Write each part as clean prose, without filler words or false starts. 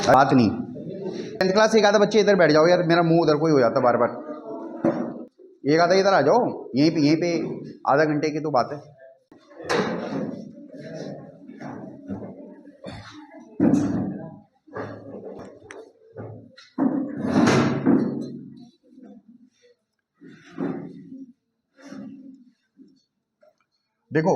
बात नहीं। 10th class एक आधा बच्चे इधर बैठ जाओ यार, मेरा मुंह उधर कोई हो जाता बार बार। एक आधा इधर आ जाओ, यहीं पे आधा घंटे की तो बात है। देखो,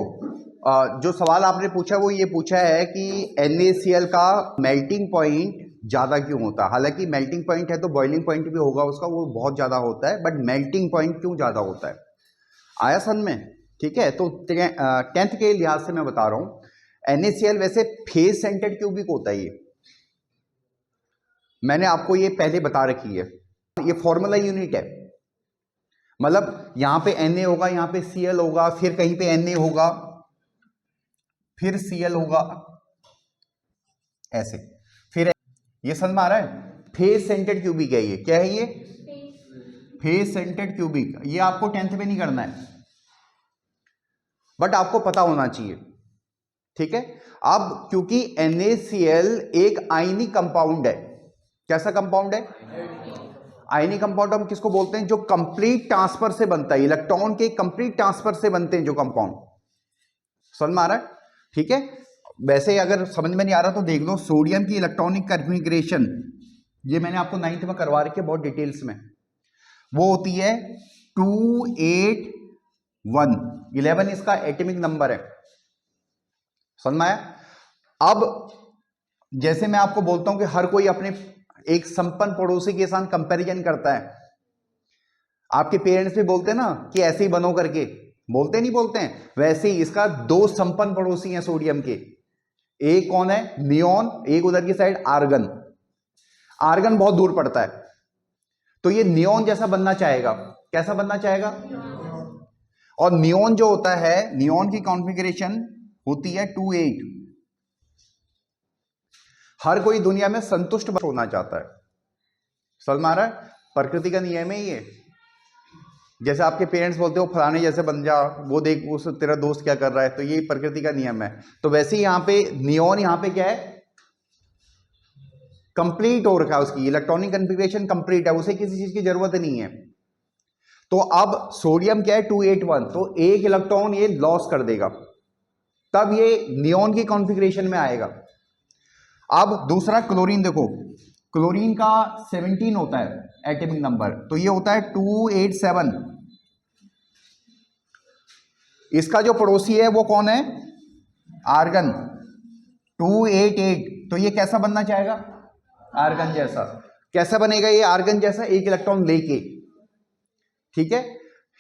जो सवाल आपने पूछा वो ये पूछा है कि NaCl का मेल्टिंग पॉइंट ज़्यादा क्यों होता है। हालांकि मेल्टिंग पॉइंट है तो बॉइलिंग पॉइंट भी होगा उसका, वो बहुत ज़्यादा होता है, बट मेल्टिंग पॉइंट क्यों ज़्यादा होता है आया सन में। ठीक है, तो 10th के लिहाज से मैं बता रहा हूँ। NaCl वैसे फेज सेंटर्ड क्यूबिक होता है, ये मैंने आपको ये पहले बता रखी है, ये फॉर्मूला यूनिट है। मतलब यहां पे Na होगा, यहां पे Cl होगा, फिर कहीं पे Na होगा, फिर Cl होगा, ऐसे। फिर ये समझ में आ रहा है, फेज सेंटर्ड क्यूबिक है ये। क्या है ये? Phase centred cubic. ये आपको 10th में नहीं करना है, बट आपको पता होना चाहिए। ठीक है, अब क्योंकि NaCl एक आयनिक कंपाउंड है। कैसा कंपाउंड है? आयनिक कंपाउंड हम किसको बोलते हैं? जो कंप्लीट ट्रांसफर से बनता है, इलेक्ट्रॉन के कंप्लीट ट्रांसफर से बनते हैं जो कंपाउंड। समझ में आ रहा है? ठीक है, वैसे अगर समझ में नहीं आ रहा तो देख लो, सोडियम की इलेक्ट्रॉनिक कन्फिग्रेशन ये मैंने आपको 9th में करवा रखी है बहुत डिटेल्स में। वो होती है 281, 11 इसका एटॉमिक नंबर है। समझ में आया? अब जैसे मैं आपको बोलता हूं कि हर कोई अपने एक संपन्न पड़ोसी के साथ कंपैरिजन करता है। आपके पेरेंट्स भी बोलते हैं ना कि ऐसे ही बनो करके, बोलते नहीं बोलते हैं? वैसे ही इसका दो संपन्न पड़ोसी हैं सोडियम के। एक कौन है? नियोन, एक उधर की साइड आर्गन। आर्गन बहुत दूर पड़ता है, तो ये नियोन जैसा बनना चाहेगा। कैसा बनना चाहेगा? और नियोन जो होता है, नियोन की कॉन्फ़िगरेशन होती है 28। हर कोई दुनिया में संतुष्ट होना चाहता है। समझ में आ रहा है? प्रकृति का नियम है ये। जैसे आपके पेरेंट्स बोलते हो फलाने जैसे बन जा, वो देख उस तेरा दोस्त क्या कर रहा है, तो ये प्रकृति का नियम है। तो वैसे ही यहां पे नियोन, यहां पे क्या है? कंप्लीट हो रखा है, उसकी इलेक्ट्रॉनिक कन्फिग्रेशन कंप्लीट है, उसे किसी चीज की जरूरत नहीं है। तो अब सोडियम क्या है? 281, तो एक इलेक्ट्रॉन ये लॉस कर देगा, तब ये नियोन की कॉन्फ़िगरेशन में आएगा। अब दूसरा क्लोरीन देखो, क्लोरीन का 17 होता है एटॉमिक नंबर, तो ये होता है 287। इसका जो पड़ोसी है वो कौन है? आर्गन, 288। तो ये कैसा बनना चाहेगा? आर्गन जैसा। कैसा बनेगा ये आर्गन जैसा? एक इलेक्ट्रॉन लेके। ठीक है,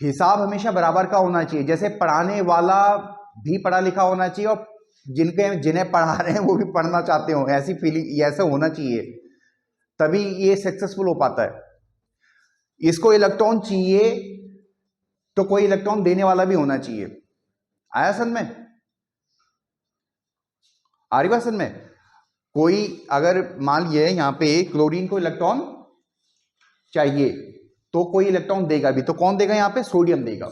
हिसाब हमेशा बराबर का होना चाहिए। जैसे पढ़ाने वाला भी पढ़ा लिखा होना चाहिए और जिन्हें पढ़ा रहे हैं वो भी पढ़ना चाहते हो, ऐसी फीलिंग, ऐसा होना चाहिए, तभी ये सक्सेसफुल हो पाता है। इसको इलेक्ट्रॉन चाहिए तो कोई इलेक्ट्रॉन देने वाला भी होना चाहिए। आया समझ में? आ रही बात समझ में? कोई अगर मान लिया यहां पे क्लोरीन को इलेक्ट्रॉन चाहिए तो कोई इलेक्ट्रॉन देगा भी, तो कौन देगा? यहां पे सोडियम देगा।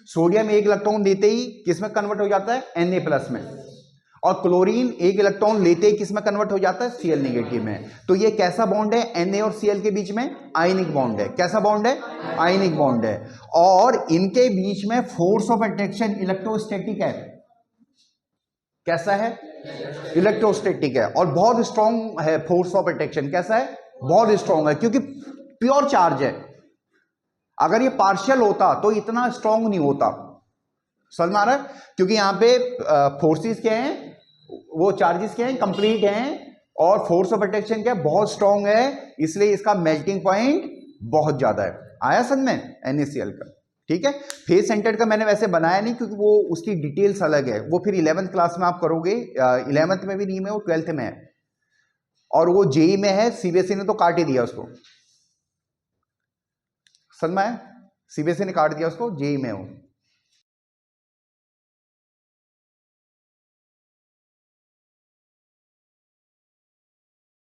सोडियम एक इलेक्ट्रॉन देते ही किस में कन्वर्ट हो जाता है? Na+ में। और क्लोरीन एक इलेक्ट्रॉन लेते ही किस में कन्वर्ट हो जाता है? Cl- में। तो ये कैसा बॉन्ड है? Na और Cl के बीच में आयनिक बॉन्ड है। कैसा बॉन्ड है? आयनिक बॉन्ड है। और इनके बीच में फोर्स ऑफ अट्रैक्शन इलेक्ट्रोस्टैटिक है। कैसा है? इलेक्ट्रोस्टैटिक है, और बहुत स्ट्रॉन्ग है। फोर्स ऑफ अट्रैक्शन कैसा है? बहुत स्ट्रॉन्ग है, क्योंकि प्योर चार्ज है। अगर ये पार्शियल होता तो इतना स्ट्रॉन्ग नहीं होता। समझ में आ रहा है? क्योंकि यहां पे फोर्सेस क्या हैं? वो चार्जेस क्या हैं? कंप्लीट हैं। और फोर्स ऑफ अट्रैक्शन क्या है? बहुत स्ट्रॉन्ग है, इसलिए इसका मेल्टिंग पॉइंट बहुत ज्यादा है। आया समझ में? NaCl का। ठीक है, फेज सेंटर्ड का मैंने वैसे बनाया नहीं क्योंकि वो उसकी डिटेल्स अलग है, वो फिर 11th क्लास में आप करोगे। 11th में भी नहीं में, वो 12th में है, और वो जेई में है। CBSE ने तो काट ही दिया उसको। समझ में आया? CBSE ने काट दिया उसको, जेई में हो।